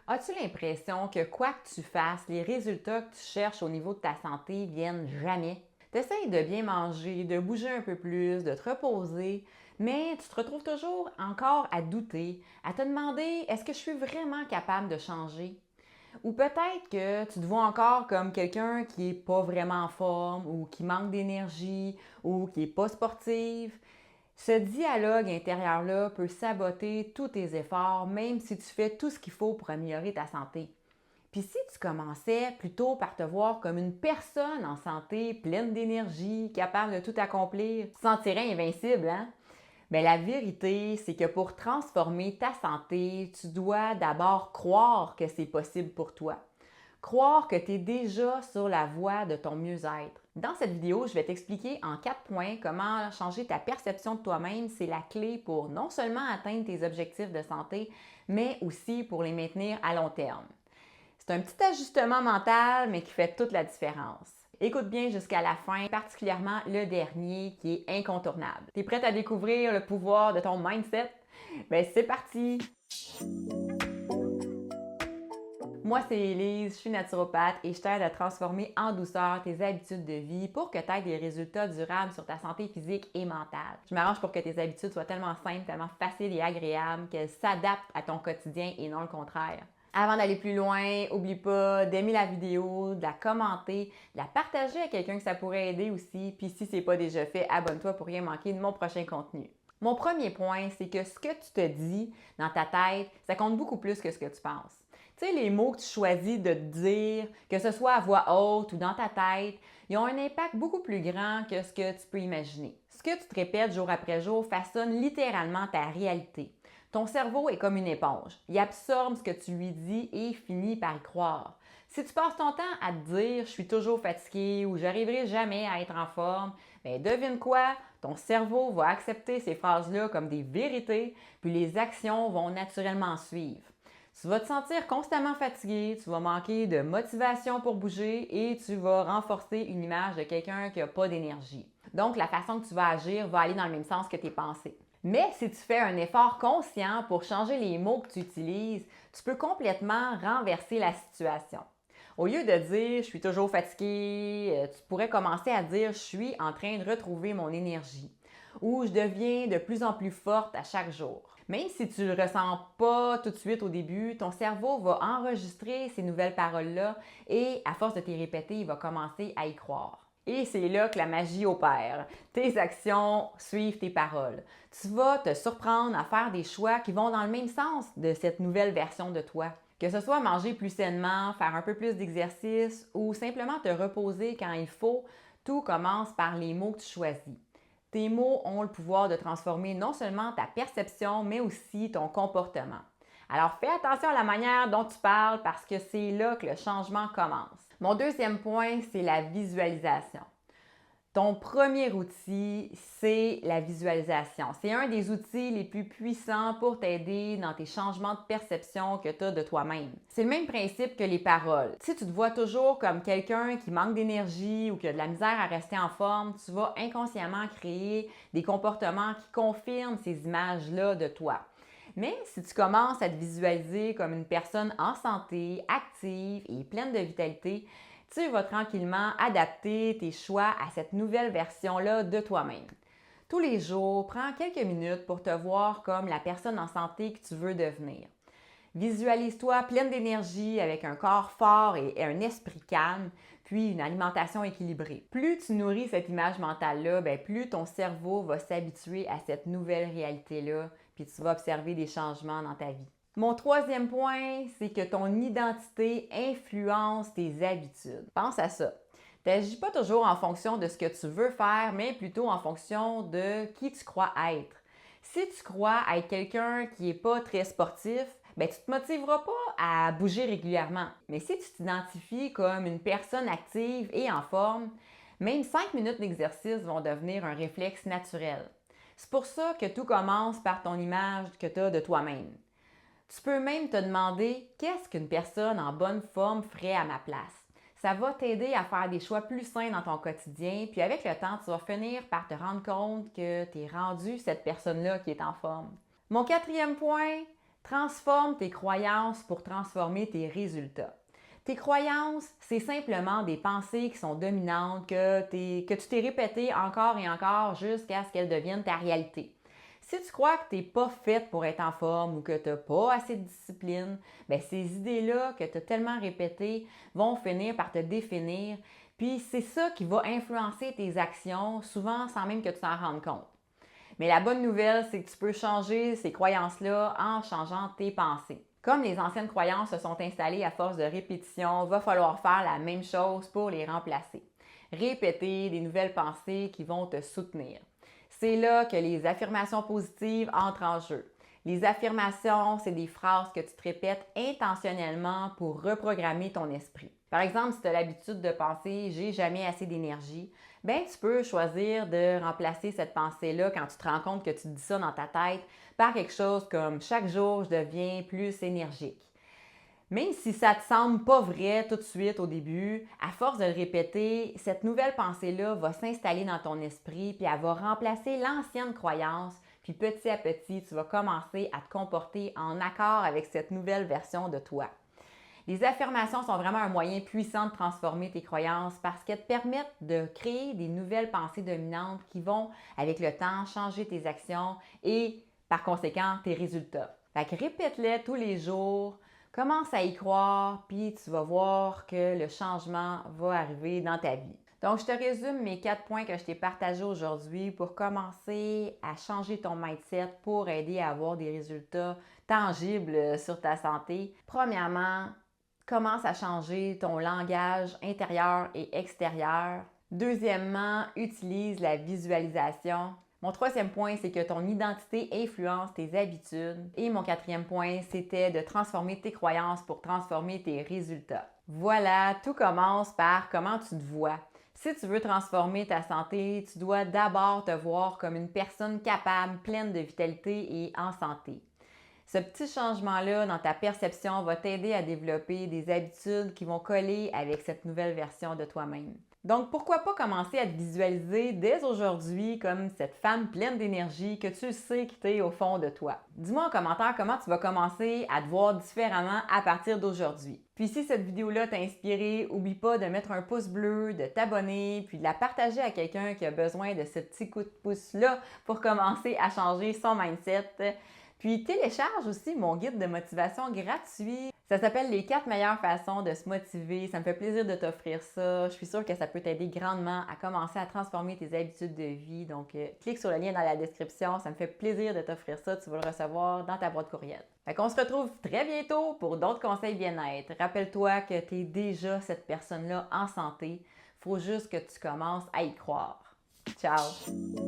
As-tu l'impression que quoi que tu fasses, les résultats que tu cherches au niveau de ta santé viennent jamais? Tu essaies de bien manger, de bouger un peu plus, de te reposer, mais tu te retrouves toujours encore à douter, à te demander est-ce que je suis vraiment capable de changer? Ou peut-être que tu te vois encore comme quelqu'un qui n'est pas vraiment en forme ou qui manque d'énergie ou qui n'est pas sportive. Ce dialogue intérieur-là peut saboter tous tes efforts, même si tu fais tout ce qu'il faut pour améliorer ta santé. Puis si tu commençais plutôt par te voir comme une personne en santé, pleine d'énergie, capable de tout accomplir, tu te sentirais invincible, hein? Mais la vérité, c'est que pour transformer ta santé, tu dois d'abord croire que c'est possible pour toi. Croire que tu es déjà sur la voie de ton mieux-être. Dans cette vidéo, je vais t'expliquer en 4 points comment changer ta perception de toi-même. C'est la clé pour non seulement atteindre tes objectifs de santé, mais aussi pour les maintenir à long terme. C'est un petit ajustement mental, mais qui fait toute la différence. Écoute bien jusqu'à la fin, particulièrement le dernier qui est incontournable. Tu es prête à découvrir le pouvoir de ton mindset? Bien, c'est parti! Moi, c'est Elise, je suis naturopathe et je t'aide à transformer en douceur tes habitudes de vie pour que tu aies des résultats durables sur ta santé physique et mentale. Je m'arrange pour que tes habitudes soient tellement simples, tellement faciles et agréables qu'elles s'adaptent à ton quotidien et non le contraire. Avant d'aller plus loin, oublie pas d'aimer la vidéo, de la commenter, de la partager à quelqu'un que ça pourrait aider aussi. Puis si c'est pas déjà fait, abonne-toi pour rien manquer de mon prochain contenu. Mon premier point, c'est que ce que tu te dis dans ta tête, ça compte beaucoup plus que ce que tu penses. Tu sais, les mots que tu choisis de te dire, que ce soit à voix haute ou dans ta tête, ils ont un impact beaucoup plus grand que ce que tu peux imaginer. Ce que tu te répètes jour après jour façonne littéralement ta réalité. Ton cerveau est comme une éponge. Il absorbe ce que tu lui dis et finit par y croire. Si tu passes ton temps à te dire je suis toujours fatigué ou j'arriverai jamais à être en forme, bien devine quoi? Ton cerveau va accepter ces phrases-là comme des vérités, puis les actions vont naturellement suivre. Tu vas te sentir constamment fatigué, tu vas manquer de motivation pour bouger et tu vas renforcer une image de quelqu'un qui n'a pas d'énergie. Donc, la façon que tu vas agir va aller dans le même sens que tes pensées. Mais si tu fais un effort conscient pour changer les mots que tu utilises, tu peux complètement renverser la situation. Au lieu de dire je suis toujours fatigué, tu pourrais commencer à dire je suis en train de retrouver mon énergie ou je deviens de plus en plus forte à chaque jour. Même si tu ne le ressens pas tout de suite au début, ton cerveau va enregistrer ces nouvelles paroles-là et à force de t'y répéter, il va commencer à y croire. Et c'est là que la magie opère. Tes actions suivent tes paroles. Tu vas te surprendre à faire des choix qui vont dans le même sens de cette nouvelle version de toi. Que ce soit manger plus sainement, faire un peu plus d'exercice ou simplement te reposer quand il faut, tout commence par les mots que tu choisis. Tes mots ont le pouvoir de transformer non seulement ta perception, mais aussi ton comportement. Alors fais attention à la manière dont tu parles parce que c'est là que le changement commence. Mon deuxième point, c'est la visualisation. Ton premier outil, c'est la visualisation. C'est un des outils les plus puissants pour t'aider dans tes changements de perception que tu as de toi-même. C'est le même principe que les paroles. Si tu te vois toujours comme quelqu'un qui manque d'énergie ou qui a de la misère à rester en forme, tu vas inconsciemment créer des comportements qui confirment ces images-là de toi. Mais si tu commences à te visualiser comme une personne en santé, active et pleine de vitalité, tu vas tranquillement adapter tes choix à cette nouvelle version-là de toi-même. Tous les jours, prends quelques minutes pour te voir comme la personne en santé que tu veux devenir. Visualise-toi pleine d'énergie avec un corps fort et un esprit calme, puis une alimentation équilibrée. Plus tu nourris cette image mentale-là, plus ton cerveau va s'habituer à cette nouvelle réalité-là, puis tu vas observer des changements dans ta vie. Mon troisième point, c'est que ton identité influence tes habitudes. Pense à ça. Tu n'agis pas toujours en fonction de ce que tu veux faire, mais plutôt en fonction de qui tu crois être. Si tu crois être quelqu'un qui n'est pas très sportif, tu ne te motiveras pas à bouger régulièrement. Mais si tu t'identifies comme une personne active et en forme, même 5 minutes d'exercice vont devenir un réflexe naturel. C'est pour ça que tout commence par ton image que tu as de toi-même. Tu peux même te demander qu'est-ce qu'une personne en bonne forme ferait à ma place. Ça va t'aider à faire des choix plus sains dans ton quotidien, puis avec le temps, tu vas finir par te rendre compte que tu es rendu cette personne-là qui est en forme. Mon quatrième point, Transforme tes croyances pour transformer tes résultats. Tes croyances, c'est simplement des pensées qui sont dominantes que tu t'es répétées encore et encore jusqu'à ce qu'elles deviennent ta réalité. Si tu crois que tu n'es pas faite pour être en forme ou que tu n'as pas assez de discipline, bien, ces idées-là que tu as tellement répétées vont finir par te définir. Puis c'est ça qui va influencer tes actions, souvent sans même que tu t'en rendes compte. Mais la bonne nouvelle, c'est que tu peux changer ces croyances-là en changeant tes pensées. Comme les anciennes croyances se sont installées à force de répétition, il va falloir faire la même chose pour les remplacer. Répéter des nouvelles pensées qui vont te soutenir. C'est là que les affirmations positives entrent en jeu. Les affirmations, c'est des phrases que tu te répètes intentionnellement pour reprogrammer ton esprit. Par exemple, si tu as l'habitude de penser j'ai jamais assez d'énergie, ben tu peux choisir de remplacer cette pensée-là quand tu te rends compte que tu dis ça dans ta tête par quelque chose comme chaque jour je deviens plus énergique. Même si ça te semble pas vrai tout de suite au début, à force de le répéter, cette nouvelle pensée-là va s'installer dans ton esprit puis elle va remplacer l'ancienne croyance. Puis petit à petit, tu vas commencer à te comporter en accord avec cette nouvelle version de toi. Les affirmations sont vraiment un moyen puissant de transformer tes croyances parce qu'elles te permettent de créer des nouvelles pensées dominantes qui vont, avec le temps, changer tes actions et, par conséquent, tes résultats. Fait que répète-les tous les jours, commence à y croire, puis tu vas voir que le changement va arriver dans ta vie. Donc, je te résume mes 4 points que je t'ai partagés aujourd'hui pour commencer à changer ton mindset pour aider à avoir des résultats tangibles sur ta santé. Premièrement, commence à changer ton langage intérieur et extérieur. Deuxièmement, utilise la visualisation. Mon troisième point, c'est que ton identité influence tes habitudes. Et mon quatrième point, c'était de transformer tes croyances pour transformer tes résultats. Voilà, tout commence par comment tu te vois. Si tu veux transformer ta santé, tu dois d'abord te voir comme une personne capable, pleine de vitalité et en santé. Ce petit changement-là dans ta perception va t'aider à développer des habitudes qui vont coller avec cette nouvelle version de toi-même. Donc, pourquoi pas commencer à te visualiser dès aujourd'hui comme cette femme pleine d'énergie que tu sais qui t'es au fond de toi. Dis-moi en commentaire comment tu vas commencer à te voir différemment à partir d'aujourd'hui. Puis si cette vidéo-là t'a inspiré, n'oublie pas de mettre un pouce bleu, de t'abonner, puis de la partager à quelqu'un qui a besoin de ce petit coup de pouce-là pour commencer à changer son mindset. Puis télécharge aussi mon guide de motivation gratuit. Ça s'appelle les 4 meilleures façons de se motiver. Ça me fait plaisir de t'offrir ça. Je suis sûre que ça peut t'aider grandement à commencer à transformer tes habitudes de vie. Donc, clique sur le lien dans la description. Ça me fait plaisir de t'offrir ça. Tu vas le recevoir dans ta boîte courriel. Fait qu'on se retrouve très bientôt pour d'autres conseils bien-être. Rappelle-toi que tu es déjà cette personne-là en santé. Faut juste que tu commences à y croire. Ciao!